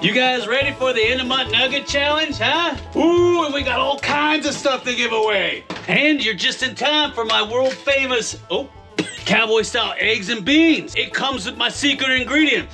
You guys ready for the end of month nugget challenge, huh? Ooh, and we got all kinds of stuff to give away. And you're just in time for my world famous, cowboy style eggs and beans. It comes with my secret ingredient.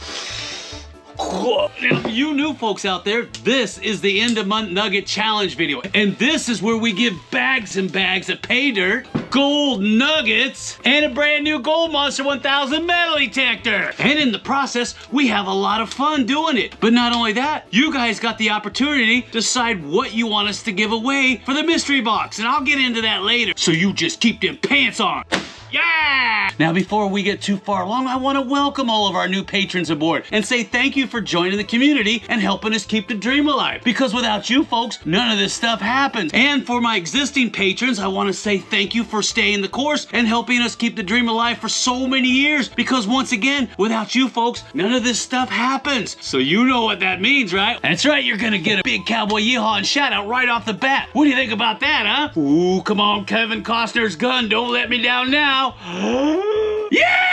Now, you new folks out there, this is the end of month nugget challenge video. And this is where we give bags and bags of pay dirt, gold nuggets, and a brand new Gold Monster 1000 metal detector. And in the process, we have a lot of fun doing it. But not only that, you guys got the opportunity to decide what you want us to give away for the mystery box. And I'll get into that later. So you just keep them pants on. Yeah! Now, before we get too far along, I want to welcome all of our new patrons aboard and say thank you for joining the community and helping us keep the dream alive. Because without you folks, none of this stuff happens. And for my existing patrons, I want to say thank you for staying the course and helping us keep the dream alive for so many years. Because once again, without you folks, none of this stuff happens. So you know what that means, right? That's right, you're gonna get a big cowboy yeehaw and shout out right off the bat. What do you think about that, huh? Ooh, come on, Kevin Costner's gun, don't let me down now. Yeah!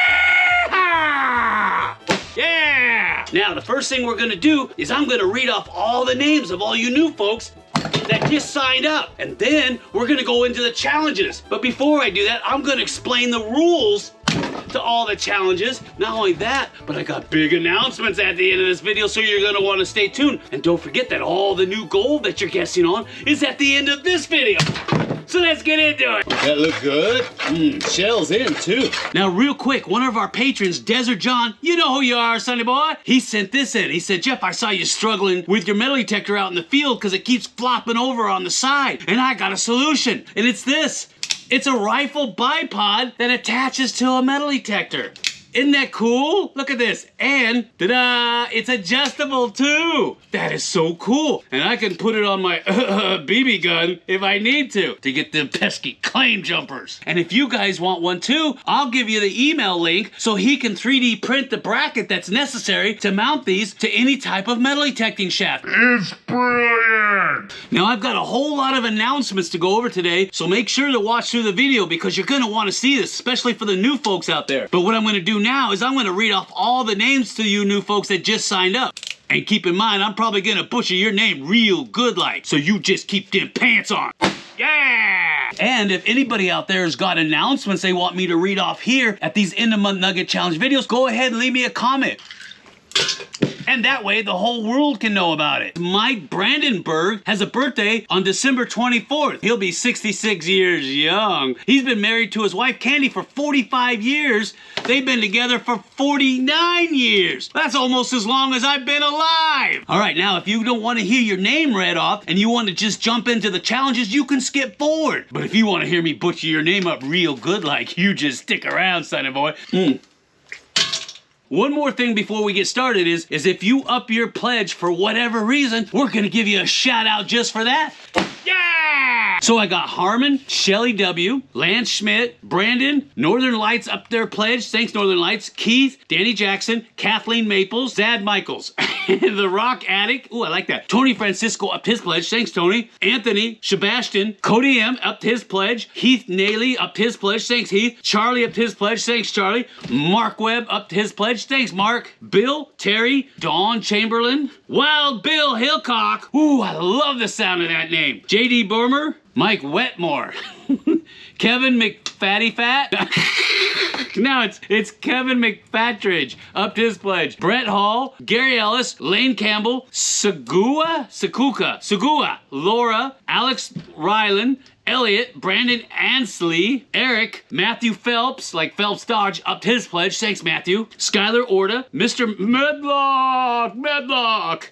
Yeah! Now, the first thing we're gonna do is I'm gonna read off all the names of all you new folks that just signed up. And then we're gonna go into the challenges. But before I do that, I'm gonna explain the rules to all the challenges. Not only that, but I got big announcements at the end of this video, so you're gonna wanna stay tuned. And don't forget that all the new gold that you're guessing on is at the end of this video. So let's get into it. That look good? Shell's in too. Now real quick, one of our patrons, Desert John, you know who you are, Sonny boy. He sent this in. He said, Jeff, I saw you struggling with your metal detector out in the field because it keeps flopping over on the side. And I got a solution. And it's this. It's a rifle bipod that attaches to a metal detector. Isn't that cool? Look at this. And, ta-da, it's adjustable too. That is so cool. And I can put it on my BB gun if I need to get them pesky claim jumpers. And if you guys want one too, I'll give you the email link so he can 3D print the bracket that's necessary to mount these to any type of metal detecting shaft. It's brilliant. Now I've got a whole lot of announcements to go over today, so make sure to watch through the video because you're gonna wanna see this, especially for the new folks out there. But what I'm gonna do now is I'm gonna read off all the names to you new folks that just signed up. And keep in mind, I'm probably gonna butcher your name real good like, so you just keep them pants on. Yeah! And if anybody out there has got announcements they want me to read off here at these end of month nugget challenge videos, go ahead and leave me a comment. And that way, the whole world can know about it. Mike Brandenburg has a birthday on December 24th. He'll be 66 years young. He's been married to his wife, Candy, for 45 years. They've been together for 49 years. That's almost as long as I've been alive. All right, now, if you don't want to hear your name read off and you want to just jump into the challenges, you can skip forward. But if you want to hear me butcher your name up real good like, you just stick around, sonny boy. One more thing before we get started is if you up your pledge for whatever reason, we're gonna give you a shout out just for that. Yeah! So I got Harmon, Shelly W, Lance Schmidt, Brandon, Northern Lights up their pledge. Thanks, Northern Lights. Keith, Danny Jackson, Kathleen Maples, Zad Michaels, The Rock Addict. Ooh, I like that. Tony Francisco upped his pledge. Thanks, Tony. Anthony, Sebastian, Cody M upped his pledge. Heath Naley upped his pledge. Thanks, Heath. Charlie upped his pledge. Thanks, Charlie. Mark Webb upped his pledge. Thanks, Mark. Bill, Terry, Dawn Chamberlain, Wild Bill Hillcock. Ooh, I love the sound of that name. J.D. Burmer, Mike Wetmore, Kevin McFattyfat. Now it's Kevin McFatridge upped his pledge. Brett Hall, Gary Ellis, Lane Campbell, Sagua, Laura, Alex Ryland, Elliot, Brandon Ansley, Eric, Matthew Phelps, like Phelps Dodge, upped his pledge. Thanks, Matthew. Skylar Orta, Mr. Medlock,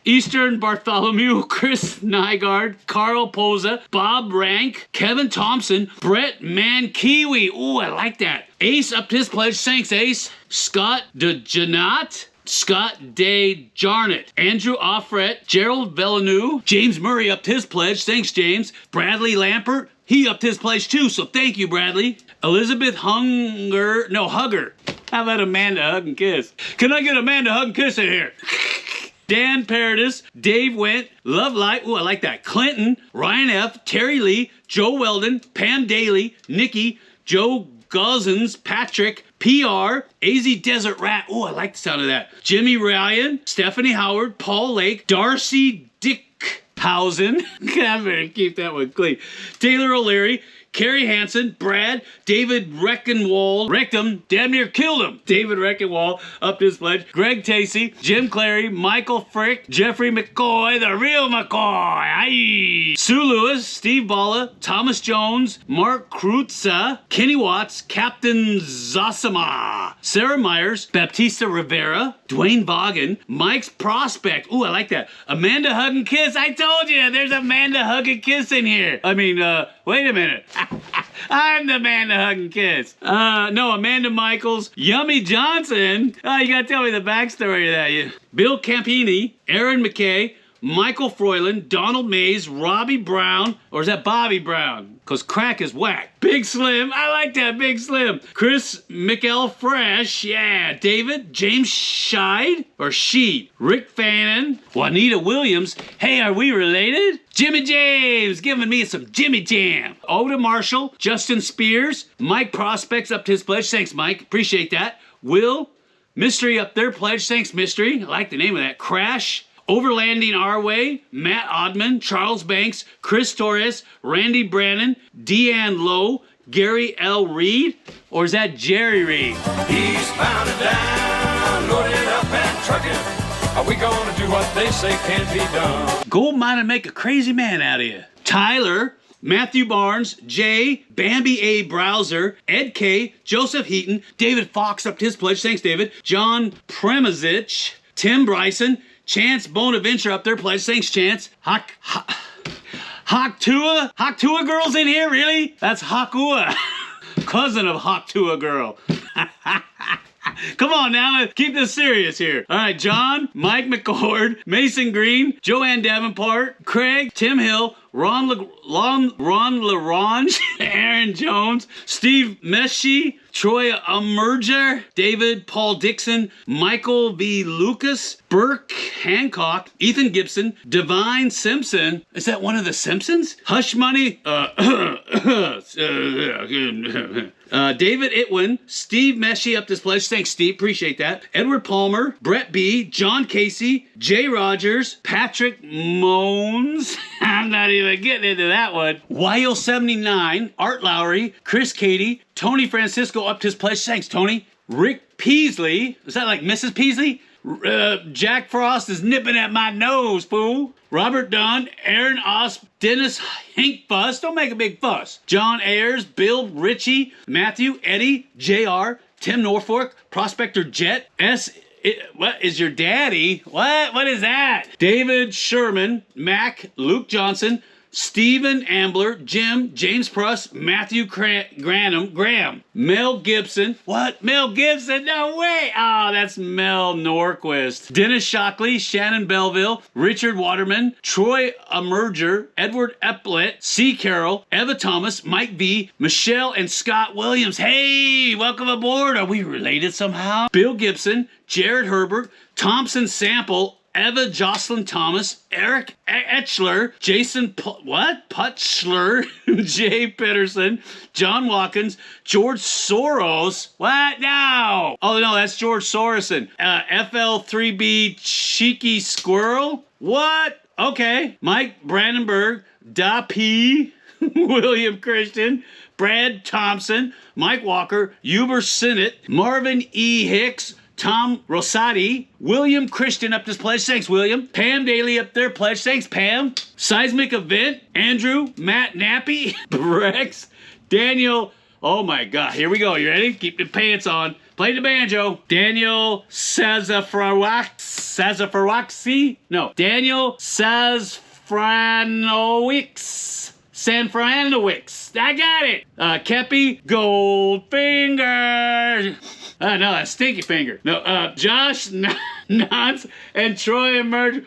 Eastern Bartholomew, Chris Nygaard, Carl Poza, Bob Rank, Kevin Thompson, Brett Mankiwi. Ooh, I like that. Ace upped his pledge. Thanks, Ace. Scott DeJanat, Scott Day Jarnett, Andrew Offret, Gerald Villeneuve, James Murray upped his pledge. Thanks, James. Bradley Lampert, he upped his pledge too, so thank you, Bradley. Elizabeth Hugger. How about Amanda hug and kiss? Can I get Amanda hug and kiss in here? Dan Paradis, Dave Went, Love Light, ooh, I like that. Clinton, Ryan F., Terry Lee, Joe Weldon, Pam Daly, Nikki, Joe Gozens, Patrick, PR, AZ Desert Rat. Oh, I like the sound of that. Jimmy Ryan, Stephanie Howard, Paul Lake, Darcy Dickhausen. I better keep that one clean. Taylor O'Leary, Carrie Hansen, Brad, David Reckenwald, wrecked him, damn near killed him. David Reckenwald up to his pledge. Greg Tacey, Jim Clary, Michael Frick, Jeffrey McCoy, the real McCoy. Aye. Sue Lewis, Steve Balla, Thomas Jones, Mark Krutza, Kenny Watts, Captain Zosima, Sarah Myers, Baptista Rivera, Dwayne Boggin, Mike's Prospect. Ooh, I like that. Amanda Hug and Kiss. I told you, there's Amanda Hug and Kiss in here. I mean, wait a minute. I'm the man to hug and kiss. No, Amanda Michaels, Yummy Johnson. You gotta tell me the backstory of that. Bill Campini, Aaron McKay, Michael Froyland, Donald Mays, Robbie Brown, or is that Bobby Brown? Because crack is whack. Big Slim, I like that, Big Slim. Chris McElfresh, yeah. David, James Scheid, or Sheed. Rick Fannin, Juanita Williams. Hey, are we related? Jimmy James, giving me some Jimmy Jam. Oda Marshall, Justin Spears, Mike Prospects up to his pledge. Thanks, Mike, appreciate that. Will, Mystery up there, pledge. Thanks, Mystery. I like the name of that. Crash. Overlanding Our Way, Matt Odman, Charles Banks, Chris Torres, Randy Brannon, Deanne Lowe, Gary L. Reed, or is that Jerry Reed? He's bound and down, loaded up and trucking. Are we gonna do what they say can't be done? Gold mine and make a crazy man out of you. Tyler, Matthew Barnes, Jay, Bambi A. Browser, Ed K., Joseph Heaton, David Fox up to his pledge. Thanks, David. John Premizich, Tim Bryson, Chance Bonaventure up there, pledge. Thanks, Chance. Haktua girls in here, really? That's Hakua, cousin of Haktua girl. Come on now, let's keep this serious here. All right, John, Mike McCord, Mason Green, Joanne Davenport, Craig, Tim Hill, Ron LaRange, Aaron Jones, Steve Meshi, Troy Emerger, David Paul Dixon, Michael V. Lucas, Burke Hancock, Ethan Gibson, Divine Simpson. Is that one of the Simpsons? Hush Money. David Itwin, Steve Meshi up this pledge. Thanks, Steve. Appreciate that. Edward Palmer, Brett B., John Casey, Jay Rogers, Patrick Moans. I'm not even getting into that one. Wyle79, Art Lowry, Chris Cady, Tony Francisco up to his pledge. Thanks, Tony. Rick Peasley. Is that like Mrs. Peasley? Jack Frost is nipping at my nose, fool. Robert Dunn, Aaron Osp, Dennis Hinkfuss. Don't make a big fuss. John Ayers, Bill Ritchie, Matthew, Eddie, JR, Tim Norfolk, Prospector Jet, what is your daddy? What is that? David Sherman, Mac, Luke Johnson, Stephen Ambler, Jim, James Pruss, Matthew Graham, Mel Gibson. What? Mel Gibson? No way! Oh, that's Mel Norquist. Dennis Shockley, Shannon Belleville, Richard Waterman, Troy Emerger, Edward Epplett, C. Carroll, Eva Thomas, Mike V, Michelle and Scott Williams. Hey, welcome aboard. Are we related somehow? Bill Gibson, Jared Herbert, Thompson Sample, Eva Jocelyn Thomas, Eric Etchler, Jason Putschler, Jay Peterson, John Watkins, George Soros. What now? Oh no, that's George Soroson. FL3B Cheeky Squirrel. What? Okay. Mike Brandenburg, Da P, William Christian, Brad Thompson, Mike Walker, Uber Sinnott, Marvin E. Hicks, Tom Rosati, William Christian up this pledge. Thanks, William. Pam Daly up there, pledge. Thanks, Pam. Seismic Event, Andrew, Matt Nappy, Rex, Daniel. Oh my God, here we go. You ready? Keep the pants on. Play the banjo. Daniel Sazafrawaxi. No, Daniel Sazfranowicz. Sanfranowicz. I got it. Kepi Goldfinger. No, that's Stinky Finger. No, Josh Nance and Troy Emerge.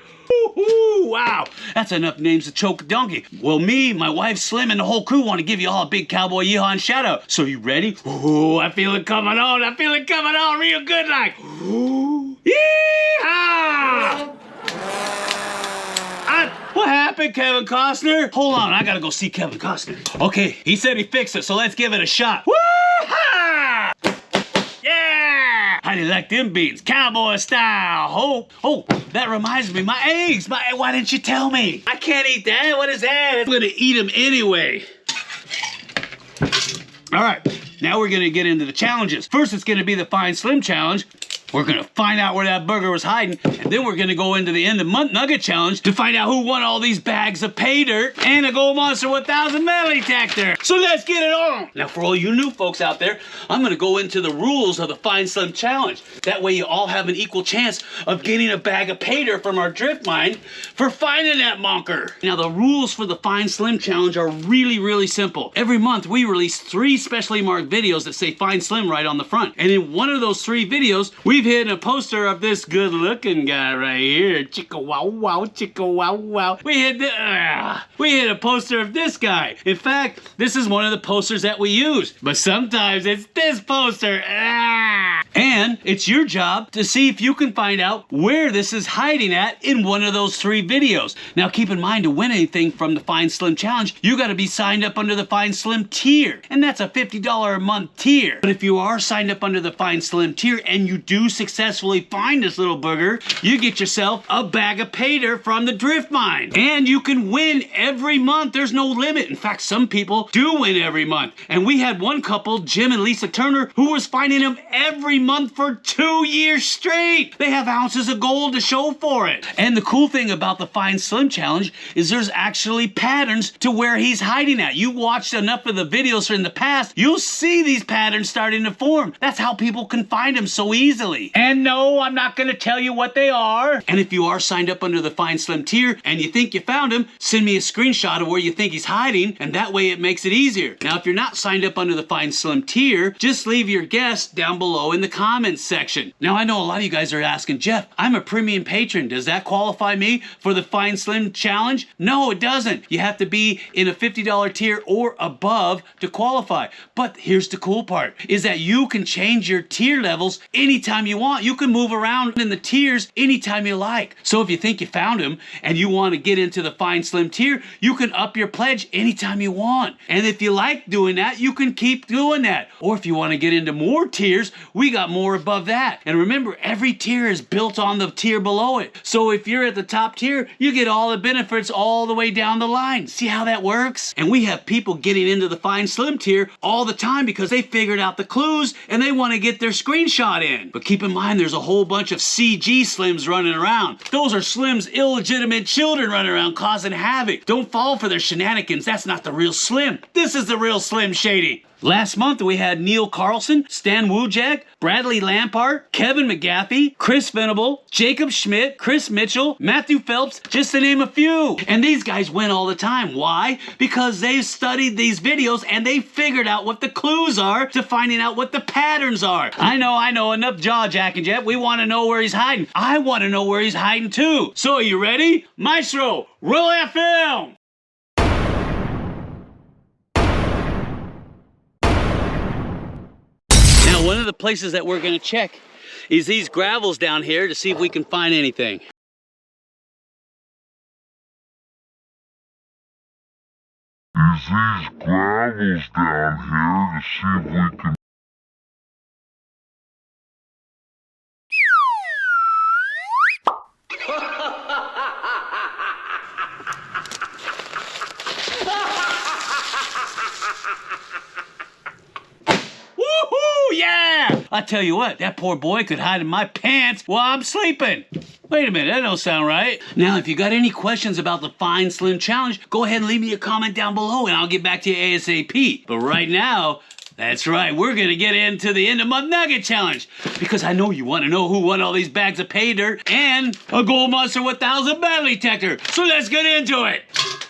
Wow, that's enough names to choke a donkey. Well, me, my wife Slim, and the whole crew want to give you all a big cowboy yeehaw and shout out. So you ready? Ooh, I feel it coming on. I feel it coming on real good like. Ooh, yeehaw! What happened, Kevin Costner? Hold on, I gotta go see Kevin Costner. Okay, he said he fixed it, so let's give it a shot. Woo-ha! How do you like them beans? Cowboy style. Oh, that reminds me, my eggs. Why didn't you tell me? I can't eat that. What is that? I'm gonna eat them anyway. All right, now we're gonna get into the challenges. First, it's gonna be the Find Slim Challenge. We're gonna find out where that burger was hiding, and then we're gonna go into the end of month nugget challenge to find out who won all these bags of pay dirt and a Gold Monster 1000 metal detector. So let's get it on. Now for all you new folks out there, I'm gonna go into the rules of the Find Slim Challenge. That way you all have an equal chance of getting a bag of pay dirt from our drift mine for finding that monker. Now the rules for the Find Slim Challenge are really, really simple. Every month we release 3 specially marked videos that say Find Slim right on the front. And in one of those 3 videos, we've hit a poster of this good looking guy right here. Chicka wow wow, chicka wow wow. We hit a poster of this guy. In fact, this is one of the posters that we use. But sometimes it's this poster. And it's your job to see if you can find out where this is hiding at in one of those 3 videos. Now keep in mind, to win anything from the Find Slim Challenge, you gotta be signed up under the Find Slim tier. And that's a $50 a month tier. But if you are signed up under the Find Slim tier and you do successfully find this little booger, you get yourself a bag of pay dirt from the drift mine. And you can win every month. There's no limit. In fact, some people do win every month. And we had one couple, Jim and Lisa Turner, who was finding them every month for 2 years straight. They have ounces of gold to show for it. And the cool thing about the Find Slim Challenge is there's actually patterns to where he's hiding at. You watched enough of the videos in the past, you'll see these patterns starting to form. That's how people can find him so easily. And no, I'm not gonna tell you what they are. And if you are signed up under the Find Slim tier and you think you found him, send me a screenshot of where you think he's hiding, and that way it makes it easier. Now, if you're not signed up under the Find Slim tier, just leave your guess down below in the comments section. Now, I know a lot of you guys are asking, Jeff, I'm a premium patron. Does that qualify me for the Find Slim Challenge? No, it doesn't. You have to be in a $50 tier or above to qualify. But here's the cool part, is that you can change your tier levels anytime you want. You can move around in the tiers anytime you like. So if you think you found him and you want to get into the Find Slim tier, you can up your pledge anytime you want. And if you like doing that, you can keep doing that. Or if you want to get into more tiers, we got more above that. And remember, every tier is built on the tier below it. So if you're at the top tier, you get all the benefits all the way down the line. See how that works? And we have people getting into the Find Slim tier all the time because they figured out the clues and they want to get their screenshot in. But keep in mind, there's a whole bunch of CG Slims running around. Those are Slim's illegitimate children running around causing havoc. Don't fall for their shenanigans. That's not the real Slim. This is the real Slim Shady. Last month, we had Neil Carlson, Stan Wujak, Bradley Lampard, Kevin McGaffey, Chris Venable, Jacob Schmidt, Chris Mitchell, Matthew Phelps, just to name a few. And these guys win all the time. Why? Because they've studied these videos and they figured out what the clues are to finding out what the patterns are. I know, enough jaw jacking, Jeff. We want to know where he's hiding. I want to know where he's hiding too. So are you ready? Maestro, roll that film! One of the places that we're gonna check is these gravels down here to see if we can find anything. These gravels down here to see if we can. Yeah! I tell you what, that poor boy could hide in my pants while I'm sleeping. Wait a minute, that don't sound right. Now, if you got any questions about the Find Slim Challenge, go ahead and leave me a comment down below and I'll get back to you ASAP. But right now, that's right, we're gonna get into the end of month nugget challenge because I know you want to know who won all these bags of pay dirt and a Gold Monster 1000 metal detector. So let's get into it.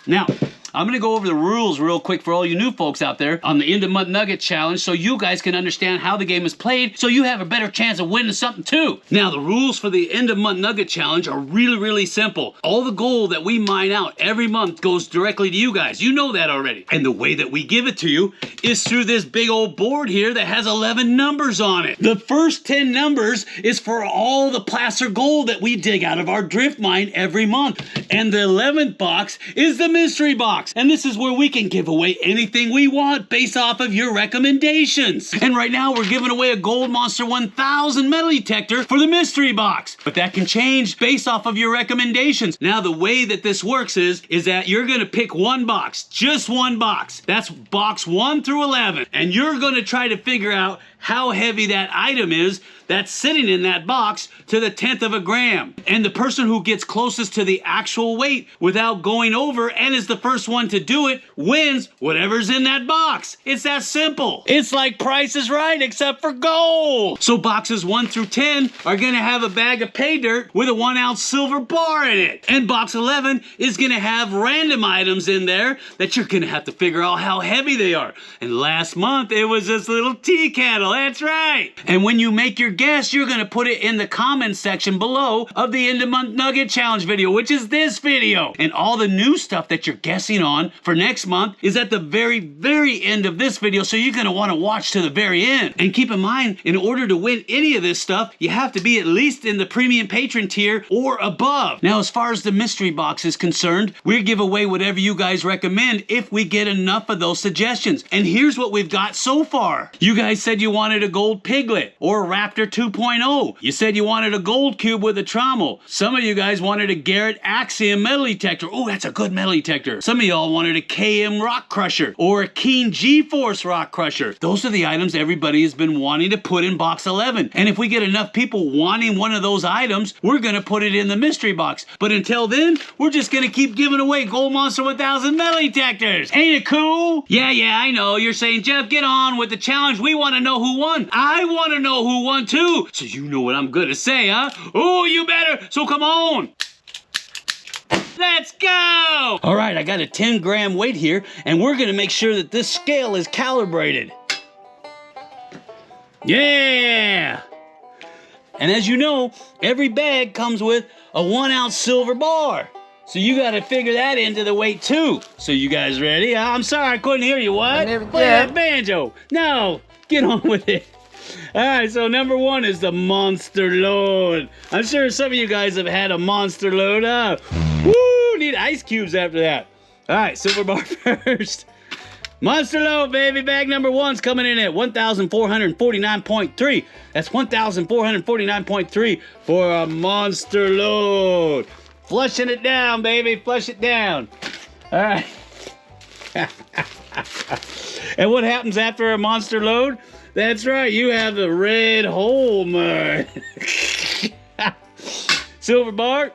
Now, I'm gonna go over the rules real quick for all you new folks out there on the end of month nugget challenge so you guys can understand how the game is played so you have a better chance of winning something too. Now, the rules for the end of month nugget challenge are really, really simple. All the gold that we mine out every month goes directly to you guys. You know that already. And the way that we give it to you is through this big old board here that has 11 numbers on it. The first 10 numbers is for all the placer gold that we dig out of our drift mine every month. And the 11th box is the mystery box. box. And this is where we can give away anything we want based off of your recommendations. And right now we're giving away a Gold Monster 1000 metal detector for the mystery box. But that can change based off of your recommendations. Now the way that this works is that you're gonna pick one box, just one box. That's box 1 through 11. And you're gonna try to figure out how heavy that item is that's sitting in that box to the 10th of a gram. And the person who gets closest to the actual weight without going over and is the first one to do it wins whatever's in that box. It's that simple. It's like Price is Right except for gold. So boxes 1 through 10 are gonna have a bag of pay dirt with a 1 ounce silver bar in it. And box 11 is gonna have random items in there that you're gonna have to figure out how heavy they are. And last month it was this little tea kettle, that's right. And when you make your guess, you're gonna put it in the comments section below of the End of Month Nugget Challenge video, which is this video. And all the new stuff that you're guessing on for next month is at the very, very end of this video, so you're gonna wanna watch to the very end. And keep in mind, in order to win any of this stuff, you have to be at least in the premium patron tier or above. Now, as far as the mystery box is concerned, we give away whatever you guys recommend if we get enough of those suggestions. And here's what we've got so far. You guys said you wanted a gold piglet or a Raptor 2.0. You said you wanted a gold cube with a trommel. Some of you guys wanted a Garrett Axiom metal detector. Oh, that's a good metal detector. Some of y'all wanted a KM rock crusher or a Keen G-Force rock crusher. Those are the items everybody has been wanting to put in box 11. And if we get enough people wanting one of those items, we're gonna put it in the mystery box. But until then, we're just gonna keep giving away Gold Monster 1000 metal detectors. Ain't it cool? Yeah, I know. You're saying, Jeff, get on with the challenge. We want to know who won. I want to know who won too. So you know what I'm gonna say, huh? Oh, you better. So come on. Let's go! All right, I got a 10 gram weight here, and we're gonna make sure that this scale is calibrated. Yeah! And as you know, every bag comes with a 1 ounce silver bar. So you gotta figure that into the weight too. So you guys ready? I'm sorry I couldn't hear you, what? Play that banjo. No, get on with it. All right, so number 1 is the Monster Load. I'm sure some of you guys have had a Monster Load, huh? Woo, need ice cubes after that. All right, silver bar first. Monster Load, baby. Bag number 1's coming in at 1,449.3. That's 1,449.3 for a Monster Load. Flushing it down, baby. Flush it down. All right. And what happens after a Monster Load? That's right, you have the red hole mud. Silver bar.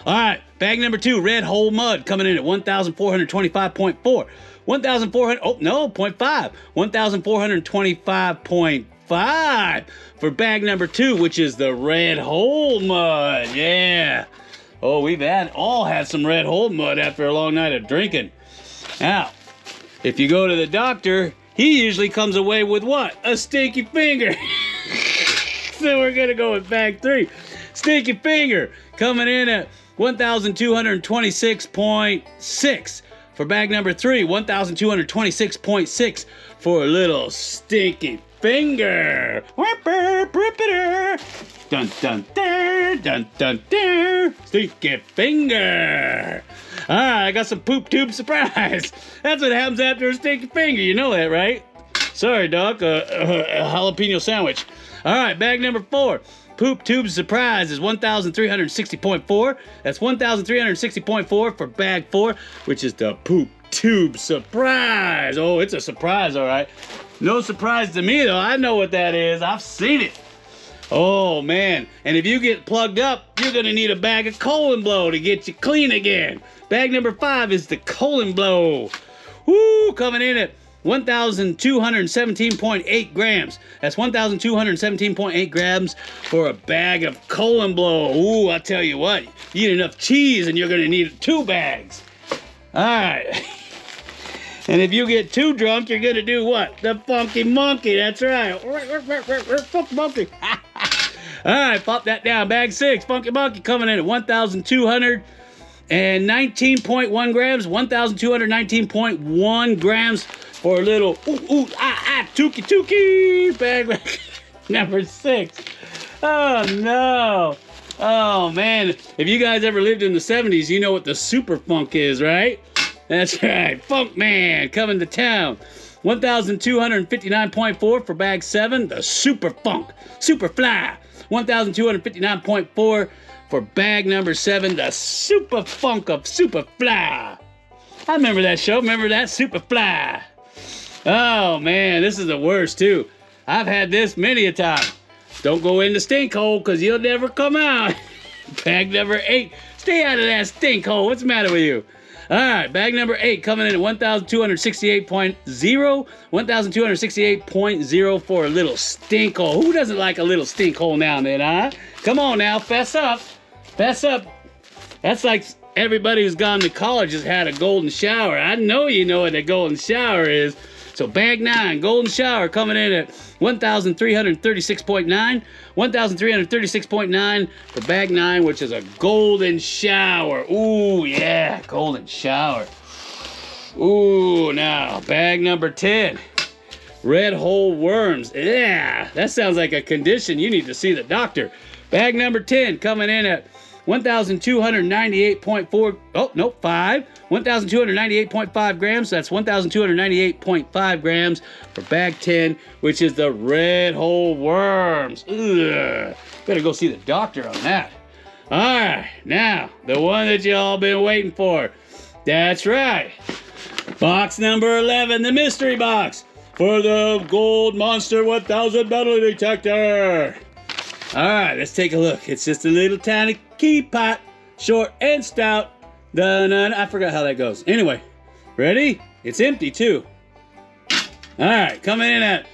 All right, bag number 2, red hole mud, coming in at 1,425.4. 1,400, oh no, 0.5. 1,425.5 for bag number 2, which is the red hole mud. Yeah. Oh, we've all had some red hole mud after a long night of drinking. Now, if you go to the doctor, he usually comes away with what? A stinky finger. So we're gonna go with bag 3. Stinky finger coming in at 1,226.6. For bag number 3, 1,226.6 for a little stinky finger. Dun dun dun dun dun dun. Stinky finger. All right, I got some poop tube surprise. That's what happens after a stinky finger. You know that, right? Sorry, Doc. A jalapeno sandwich. All right, bag number 4. Poop tube surprise is 1,360.4. That's 1,360.4 for bag 4, which is the poop tube surprise. Oh, it's a surprise, all right. No surprise to me, though. I know what that is. I've seen it. Oh, man. And if you get plugged up, you're going to need a bag of colon blow to get you clean again. Bag number 5 is the colon blow. Woo, coming in at 1,217.8 grams. That's 1,217.8 grams for a bag of colon blow. Ooh, I tell you what, you eat enough cheese and you're going to need 2 bags. All right. And if you get too drunk, you're going to do what? The funky monkey. That's right. Funky monkey. All right, pop that down. Bag 6, funky monkey, coming in at 1,219.1 grams. 1,219.1 grams for a little tookie bag number 6. Oh no. Oh man, if you guys ever lived in the 70s, you know what the super funk is, right? That's right, Funk Man coming to town. 1,259.4 for bag 7, the Super Funk, Super Fly. 1,259.4 for bag number 7, the Super Funk of Super Fly. I remember that show, remember that? Super Fly. Oh man, this is the worst too. I've had this many a time. Don't go in the stink hole because you'll never come out. Bag number 8, stay out of that stink hole. What's the matter with you? All right, bag number 8 coming in at 1,268.0. 1,268.0 for a little stink hole. Who doesn't like a little stink hole now and then, huh? Come on now, fess up. Fess up. That's like everybody who's gone to college has had a golden shower. I know you know what a golden shower is. So bag 9, golden shower coming in at 1,336.9. 1,336.9 for bag 9, which is a golden shower. Ooh, yeah, golden shower. Ooh, now, bag number 10. Red hole worms. Yeah, that sounds like a condition. You need to see the doctor. Bag number 10 coming in at 1,298.4, oh, nope, 5. 1,298.5 grams, so that's 1,298.5 grams for bag 10, which is the red hole worms. Ugh, better go see the doctor on that. All right, now, the one that you all been waiting for. That's right. Box number 11, the mystery box for the Gold Monster 1000 metal detector. All right, let's take a look. It's just a little tiny key pot, short and stout. I forgot how that goes. Anyway, ready? It's empty too. All right, coming in at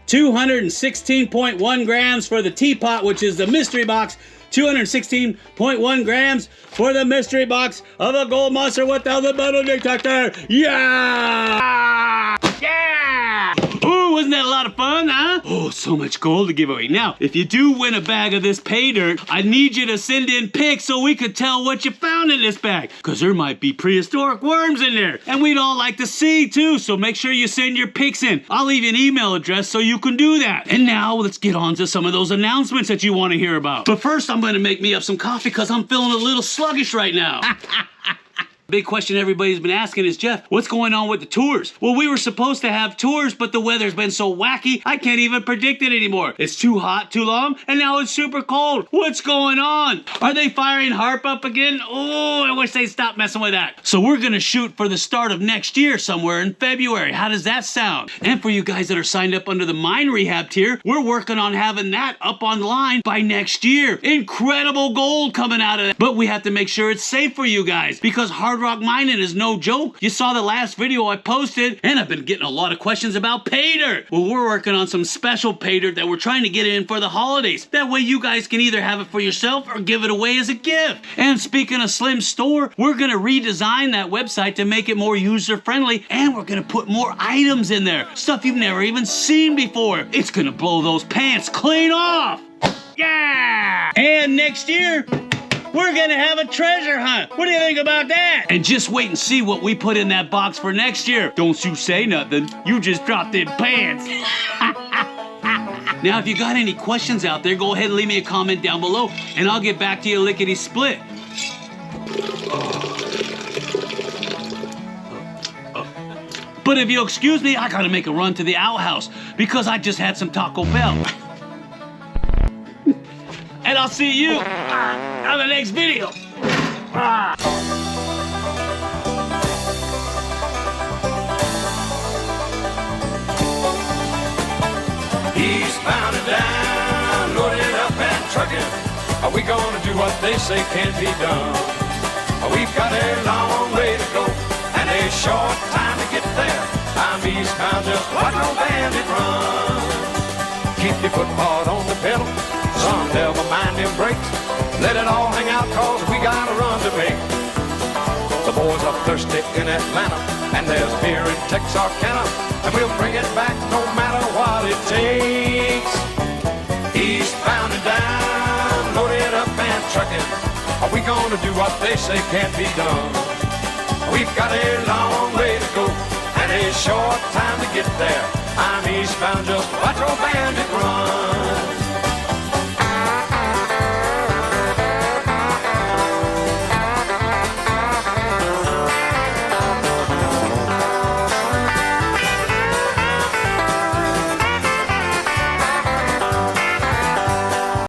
216.1 grams for the teapot, which is the mystery box. 216.1 grams for the mystery box of the Gold Monster 1000 metal detector. Yeah! Yeah! Ooh, wasn't that a lot of fun, huh? Oh, so much gold to give away. Now, if you do win a bag of this pay dirt, I need you to send in pics so we could tell what you found in this bag. Because there might be prehistoric worms in there. And we'd all like to see, too. So make sure you send your pics in. I'll leave you an email address so you can do that. And now, let's get on to some of those announcements that you want to hear about. But first, I'm going to make me up some coffee because I'm feeling a little sluggish right now. Big question everybody's been asking is, Jeff, what's going on with the tours? Well, we were supposed to have tours, but the weather's been so wacky, I can't even predict it anymore. It's too hot, too long, and now it's super cold. What's going on? Are they firing HARP up again? Oh, I wish they'd stop messing with that. So we're gonna shoot for the start of next year, somewhere in February. How does that sound? And for you guys that are signed up under the mine rehab tier, we're working on having that up online by next year. Incredible gold coming out of that. But we have to make sure it's safe for you guys, because hard rock mining is no joke. You saw the last video I posted, and I've been getting a lot of questions about pay dirt. Well, we're working on some special pay dirt that we're trying to get in for the holidays. That way you guys can either have it for yourself or give it away as a gift. And speaking of Slim Store, we're gonna redesign that website to make it more user-friendly, and we're gonna put more items in there. Stuff you've never even seen before. It's gonna blow those pants clean off. Yeah! And next year, we're gonna have a treasure hunt. What do you think about that? And just wait and see what we put in that box for next year. Don't you say nothing. You just dropped in pants. Now, if you got any questions out there, go ahead and leave me a comment down below, and I'll get back to you lickety-split. But if you'll excuse me, I gotta make a run to the outhouse because I just had some Taco Bell. And I'll see you on the next video. Eastbound and down, loaded up and trucking. Are we gonna do what they say can't be done? We've got a long way to go and a short time to get there. I'm eastbound, just watch no bandit run. Keep your foot hard on the pedal. Son, never mind them brakes. Let it all hang out, cause we got a run to make. The boys are thirsty in Atlanta, and there's beer in Texarkana, and we'll bring it back no matter what it takes. Eastbound and down, loaded up and trucking. Are we gonna do what they say can't be done? We've got a long way to go, and a short time to get there. I'm eastbound, just watch old bandit run.